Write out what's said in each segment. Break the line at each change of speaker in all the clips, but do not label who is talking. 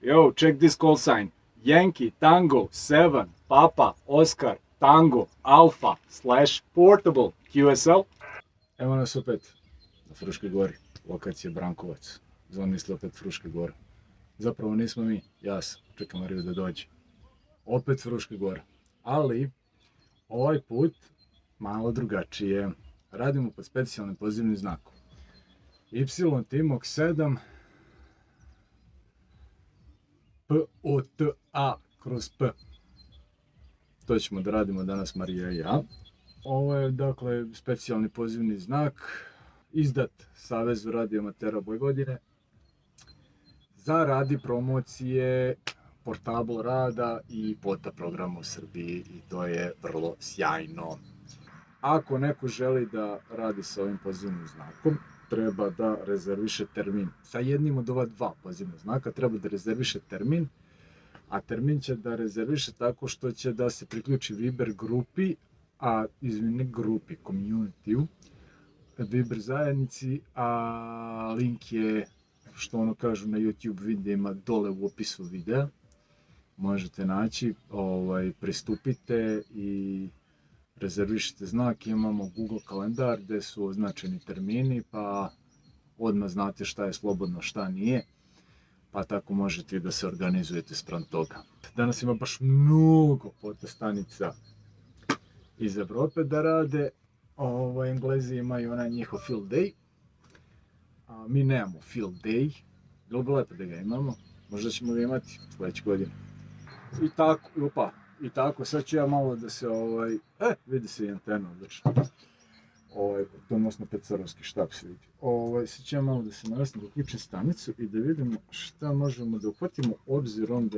Yo, check this call sign. Yankee Tango 7 Papa Oscar Tango Alpha / Portable QSL. Evo nas opet na Fruškoj gori, lokacija Brankovac. Zamisli opet Fruške gore. Zapravo nismo mi, ja sam, čekam Mariju da dođe. Opet Fruške gore. Ali, ovaj put malo drugačije. Radimo pod specijalnim pozivnim znakom. Y Timok 7 POTA/P. To ćemo da radimo danas Marija i ja. Ovo je dakle specijalni pozivni znak izdat Savezu radioamatera Vojvodine za radi promocije Portable rada i POTA programa u Srbiji i to je vrlo sjajno. Ako neko želi da radi sa ovim pozivnim znakom, treba da rezerviše termin. Sa jednim od ova dva pozivna znaka treba da rezerviše termin, a termin će da rezerviše tako što će da se priključi Viber grupi, grupi, community-u, Viber zajednici, a link je, što ono kažu na YouTube videima, dole u opisu videa. Možete naći, pristupite i rezervišite znak. Imamo Google kalendar gde su označeni termini, pa odmah znate šta je slobodno, šta nije, pa tako možete i da se organizujete spram toga. Danas ima baš mnogo POTA stanica iz Evrope da rade. Englezi imaju onaj njihov field day, a mi nemamo field day. Bilo bi lepo da ga imamo, možda ćemo ga imati sledeće godine. I tako, sad ću ja malo da se, vidi se i antena odlično. Odnosno Pecarovski štab se vidi. Sad ću ja malo da se navestim, da uključim stanicu i da vidimo šta možemo da uhvatimo, obzirom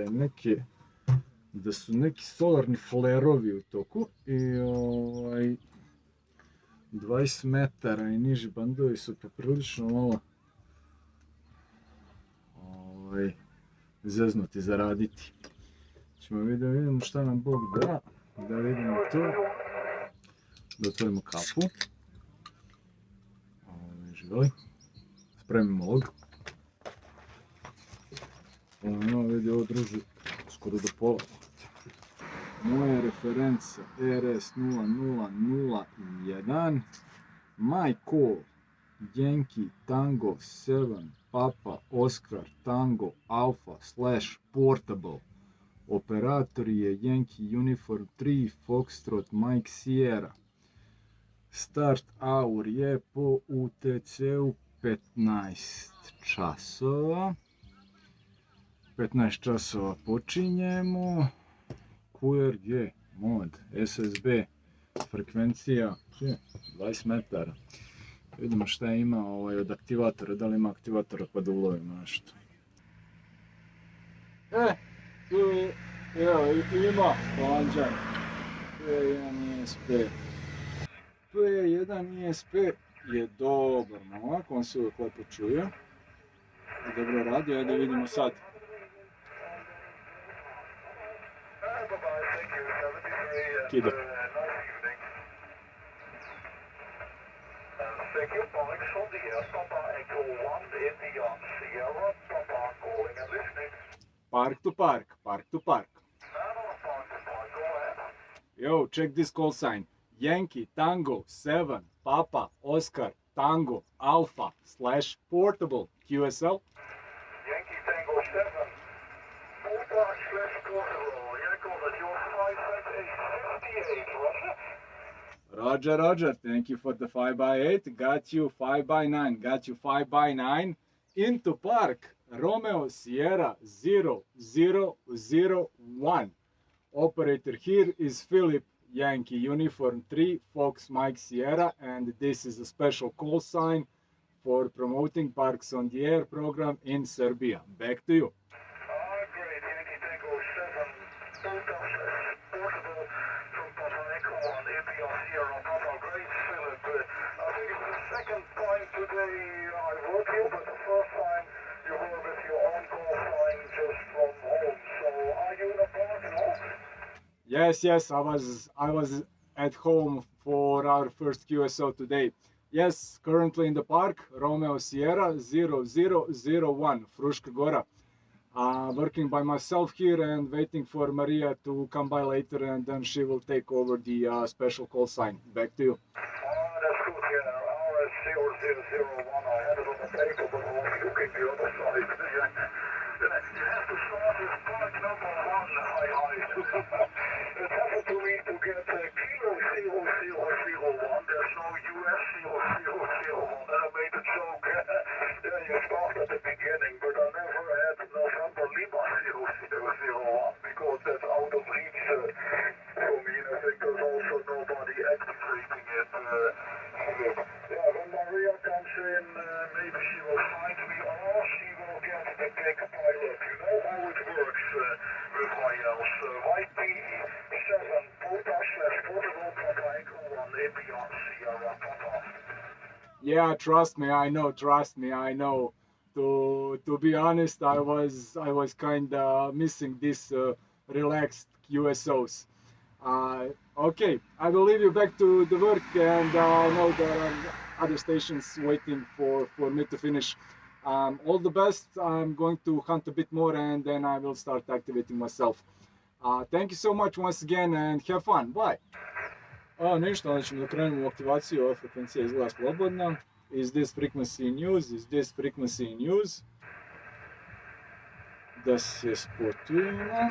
da su neki solarni flerovi u toku i 20 metara i niži bandovi su poprilično malo zeznuti za raditi. Ćemo vidimo šta nam Bog da, da vidimo to, da otvorimo kapu. Živjeli, spremimo log. Vidi ovo druži skoro do pola. Moja referenca RS0001. My call Yankee Tango 7 Papa Oscar Tango Alpha / Portable. Operator je Yankee Uniform 3 Foxtrot Mike Sierra. Start hour je po UTC-u 15 časova. 15 časova počinjemo. QRG mod SSB frekvencija 20 metara. Vidimo šta ima od aktivatora, da li ima aktivatora pa da ulovimo nešto. Tu je, evo, ima Banđan. Tu je jedan ISP. Tu je jedan ISP, je dobar momak, on se uvijek lepo čuje. I dobro radi, ajde da vidimo sad. Kida. Park to park, park to park. Yo, check this call sign. Yankee Tango 7 Papa Oscar Tango Alpha / Portable QSL.
Yankee Tango 7 Papa / Portable. Jacob, that your 558, Roger?
Roger, thank you for the 5x8. Got you 5x9, got you 5x9. Into park, Romeo Sierra 0001. Operator here is Philip Yankee Uniform 3 Fox Mike Sierra, and this is a special call sign for promoting Parks on the Air program in Serbia. Back to you.
Great, Yankee Tango 7 Portable from Papa Echo 1 APR Sierra Papa. Great, Philip. I think it's the second time today I wrote you, but the first time you were with your own call sign just from home. So are you in the park now?
Yes, I was at home for our first QSO today. Yes, currently in the park, Romeo Sierra 0001, Fruška Gora.
working by myself here and waiting for Maria to come by later, and then she will take over the special call sign. Back to you.
That's good, yeah. RS0001, I had it on the paper, but I was looking the other side. You have to start with part number 1, hi. It happened to me to get Kilo 0001, there's no US 0001, and I made a joke. Yeah, you start at the beginning, but I never had November Lima 0001, because that's out of reach for me, and I think there's also nobody activating it. Yeah, when Maria comes in, maybe she will find me, or she will get the big pilot. You know how it works with IELTS. YP7, Portal/Portable Papa Echo 1, Epion Sierra Papa.
Yeah, trust me, I know. To be honest, I was kinda missing this relaxed QSOs. Okay, I will leave you back to the work, and I know there are other stations waiting for me to finish. All the best. I'm going to hunt a bit more, and then I will start activating myself. Thank you so much once again, and have fun. Bye. Ništa, onda ćemo da krenemo u aktivaciju. Ova frekvencija izgleda slobodna. Is this frequency in use? Is this frequency in use? Da se spotujemo.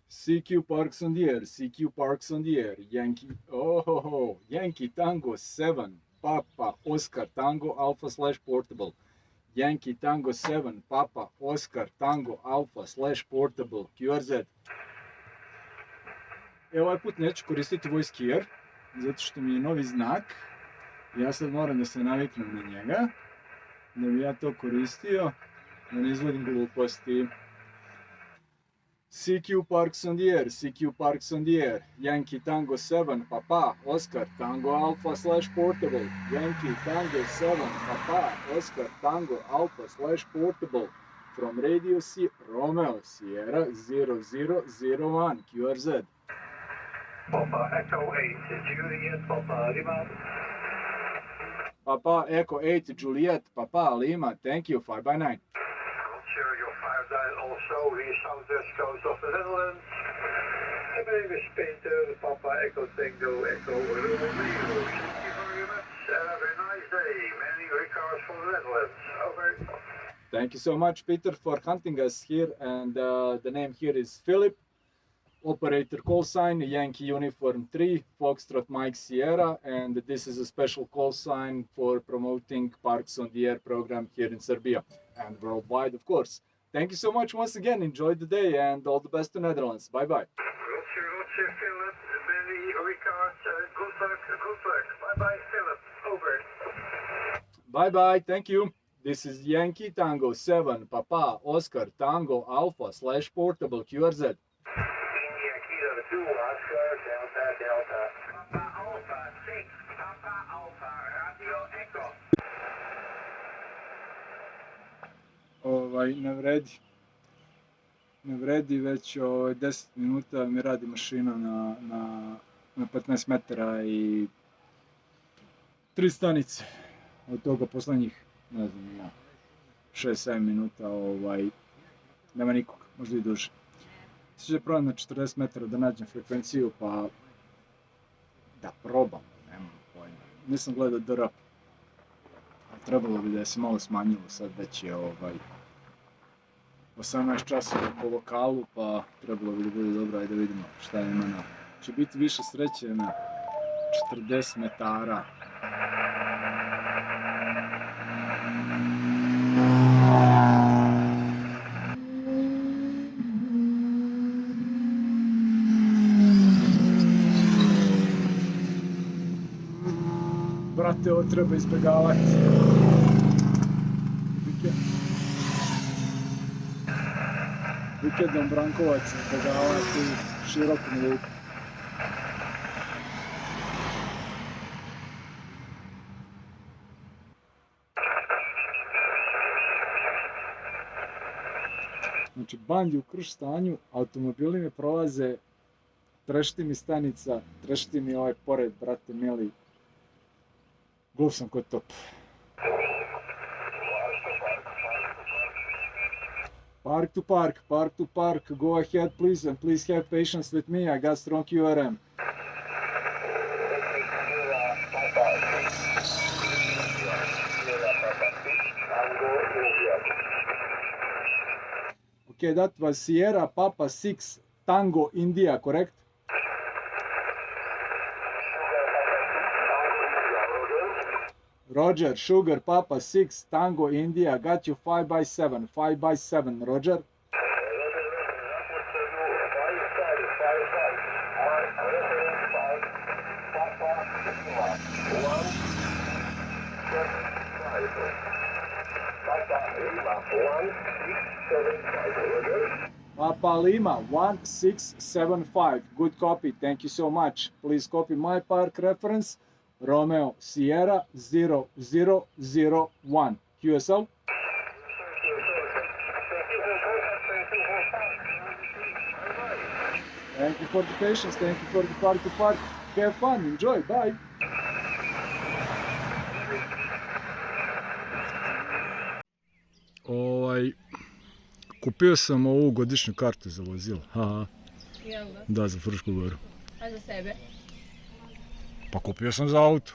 CQ Parks on the air, CQ Parks on the air, Yankee Tango 7, Papa Oscar Tango Alpha/Portable, Yankee Tango 7, Papa Oscar Tango Alpha/Portable, QRZ. Ovaj put neću koristiti voice keyer, zato što mi je novi znak. Ja sad moram da se naviknem na njega, da bi ja to koristio, da ne izvodim gluposti. CQ Parks on the air, CQ Parks on the air, Yankee Tango 7, Papa, Oscar, Tango Alpha/Portable, Yankee Tango 7, Papa, Oscar, Tango Alpha/Portable, from Radio Romeo Sierra 0001, QRZ.
Papa Echo 8, Juliet, Papa Lima.
Papa Echo 8, Juliet, Papa Lima, thank you, 5x9.
Share your 5-9 also, the southwest coast of the Netherlands. My name is Peter, Papa Echo Tango Echo Romeo. Thank you very much. Have a nice day. Many regards from the Netherlands. Over.
Thank you so much, Peter, for hunting us here. And the name here is Philip. Operator call sign, Yankee Uniform 3, Foxtrot Mike Sierra. And this is a special call sign for promoting Parks on the Air program here in Serbia and worldwide, of course. Thank you so much once again. Enjoy the day and all the best to Netherlands. Bye-bye.
Roger, Philip. Many regards. Good luck. Bye-bye, Philip. Over.
Bye-bye. Thank you. This is Yankee Tango 7, Papa, Oscar, Tango, Alpha/Portable, QRZ.
Yankee 2, Oscar, Delta. Papa Alpha 6, Papa Alpha, Radio Echo.
Ne vredi, već 10 minuta mi radi mašina na 15 metara i 3 stanice. Od toga poslednjih, ne znam, 6-7 minuta, nema nikoga, možda i duže. Sada ću probam na 40 metara da nađem frekvenciju, pa da probam, nemam pojma. Nisam gledao DR, ali trebalo bi da je se malo smanjilo, sad već je 18 časova po lokalu, pa trebalo bi da bude dobro, ajde da vidimo šta ima na... Će biti više sreće na 40 metara. Brate, ovo treba izbjegavati. Vikendom Brankovac izbjegavati širokom luku. Znači, bandi u krš stanju, automobili mi prolaze, trešti mi stanica, trešti mi ovaj pored, brate mili. Glup sam kod top. Park to park, park to park. Go ahead, please, and please have patience with me. I got strong QRM. Okay, that was Sierra Papa 6 Tango India, correct? Roger, Sugar Papa 6 Tango India, got you 5x7, 5x7, Roger. Papa Lima 1675, good copy, thank you so much. Please copy my park reference, Romeo Sierra 0001, QSL. Thank you for the patience, thank you for the park to park. Have fun, enjoy, bye.
Kupio sam ovu godišnju kartu za vozilo. Aha.
Jel da?
Da, za Frušku Goru.
A za sebe?
Pa kupio sam za auto.